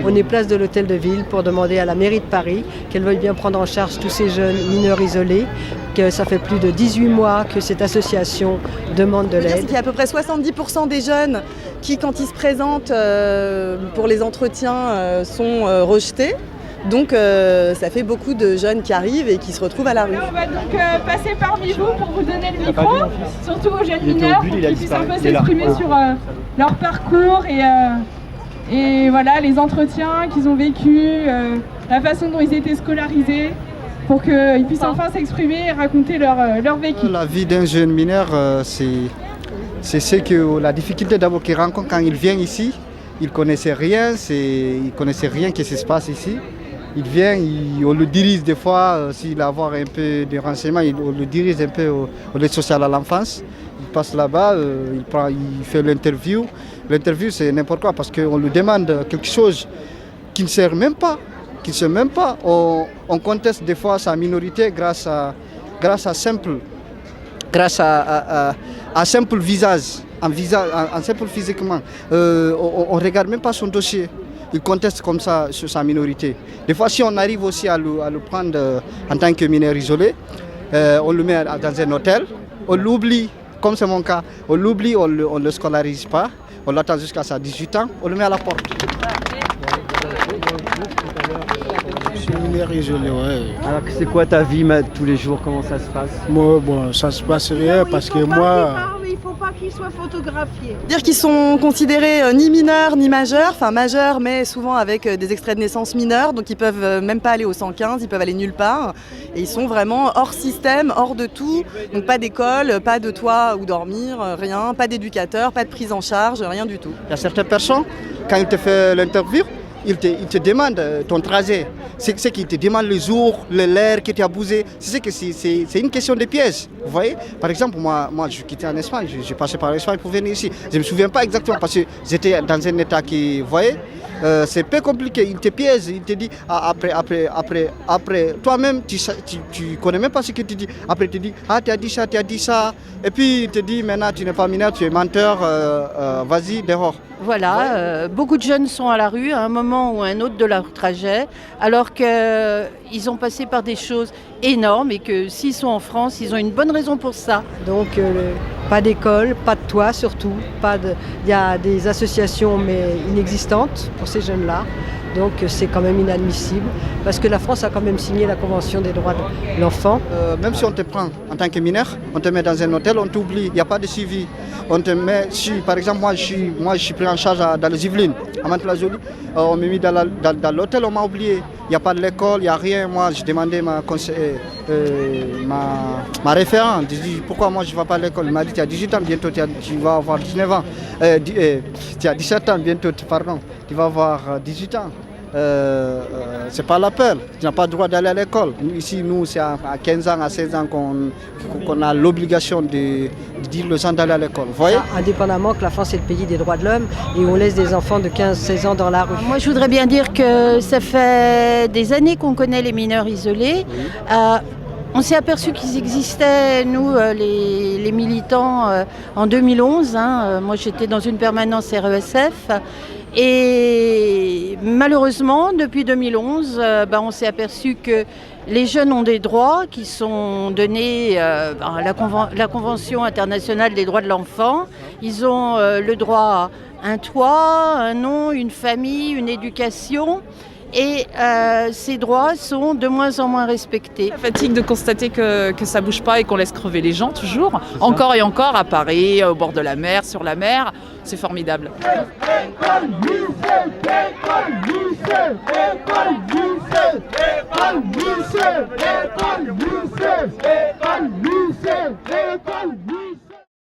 On est place de l'Hôtel de Ville pour demander à la mairie de Paris qu'elle veuille bien prendre en charge tous ces jeunes mineurs isolés, que ça fait plus de 18 mois que cette association demande de l'aide. Il y a à peu près 70% des jeunes qui, quand ils se présentent pour les entretiens, sont rejetés. Donc ça fait beaucoup de jeunes qui arrivent et qui se retrouvent à la rue. On va donc passer parmi vous pour vous donner le micro, surtout aux jeunes mineurs, pour qu'ils puissent un peu s'exprimer sur leur parcours et voilà, les entretiens qu'ils ont vécus, la façon dont ils étaient scolarisés, pour qu'ils puissent enfin s'exprimer et raconter leur vécu. La vie d'un jeune mineur, c'est ce que la difficulté d'abord qu'il rencontre quand il vient ici. Il ne connaissait rien, qui se passe ici. Il vient, on le dirige des fois, s'il a avoir un peu de renseignements, on le dirige un peu au l'aide sociale à l'enfance. Il passe là-bas, il fait l'interview. L'interview, c'est n'importe quoi parce qu'on lui demande quelque chose qui ne sert même pas. On conteste des fois sa minorité grâce à simple visage, en simple physiquement. On ne regarde même pas son dossier. Il conteste comme ça sur sa minorité. Des fois, si on arrive aussi à le prendre en tant que mineur isolé, on le met dans un hôtel, on l'oublie, comme c'est mon cas, on l'oublie, on ne le scolarise pas, on l'attend jusqu'à ses 18 ans, on le met à la porte. Je suis mineur isolé, ouais. Alors c'est quoi ta vie tous les jours, comment ça se passe? Moi, bon, ça se passe rien parce que moi... Il ne faut pas qu'ils soient photographiés. Dire qu'ils sont considérés ni mineurs ni majeurs, enfin majeurs mais souvent avec des extraits de naissance mineurs, donc ils peuvent même pas aller au 115, ils peuvent aller nulle part. Et ils sont vraiment hors système, hors de tout, donc pas d'école, pas de toit où dormir, rien, pas d'éducateur, pas de prise en charge, rien du tout. Il y a certaines personnes, quand ils te font l'interview, ils te demandent ton trajet. C'est qu'ils te demandent le jour, l'heure que tu as bougé. C'est une question de pièges. Vous voyez? Par exemple, moi je quittais en Espagne, je passais par l'Espagne pour venir ici. Je ne me souviens pas exactement parce que j'étais dans un état qui, vous voyez, c'est peu compliqué. Il te piège, il te dit après. Toi-même, tu ne connais même pas ce que tu dis. Après, tu dis, tu as dit ça. Et puis, il te dit, maintenant, tu n'es pas mineur, tu es menteur, vas-y, dehors. Voilà, beaucoup de jeunes sont à la rue à un moment ou à un autre de leur trajet, alors qu'ils ont passé par des choses énormes et que s'ils sont en France, ils ont une bonne raison pour ça. Donc pas d'école, pas de toit surtout, il y a des associations mais inexistantes pour ces jeunes-là. Donc c'est quand même inadmissible parce que la France a quand même signé la Convention des droits de l'enfant. Même si on te prend en tant que mineur, on te met dans un hôtel, on t'oublie, il n'y a pas de suivi. On te met, par exemple, moi je suis pris en charge dans les Yvelines, à Mantes-la-Jolie. On m'a mis dans l'hôtel, on m'a oublié. Il n'y a pas de l'école, il n'y a rien. Moi, j'ai demandé ma référente. Je dis pourquoi moi je ne vais pas à l'école. Il m'a dit tu as 18 ans, bientôt tu vas avoir 19 ans. Tu as 17 ans, bientôt, pardon, tu vas avoir 18 ans. C'est pas la peine, tu n'as pas le droit d'aller à l'école. Ici, nous, c'est à 15 ans, à 16 ans qu'on a l'obligation de dire aux gens d'aller à l'école. Vous voyez? Indépendamment que la France est le pays des droits de l'homme et on laisse des enfants de 15-16 ans dans la rue. Moi, je voudrais bien dire que ça fait des années qu'on connaît les mineurs isolés. Oui. On s'est aperçu qu'ils existaient, nous, les militants, en 2011. Moi, j'étais dans une permanence RESF. Et malheureusement, depuis 2011, on s'est aperçu que les jeunes ont des droits qui sont donnés à la Convention internationale des droits de l'enfant. Ils ont le droit à un toit, un nom, une famille, une éducation. Et ces droits sont de moins en moins respectés. La fatigue de constater que ça ne bouge pas et qu'on laisse crever les gens toujours, encore et encore à Paris, au bord de la mer, sur la mer, c'est formidable. École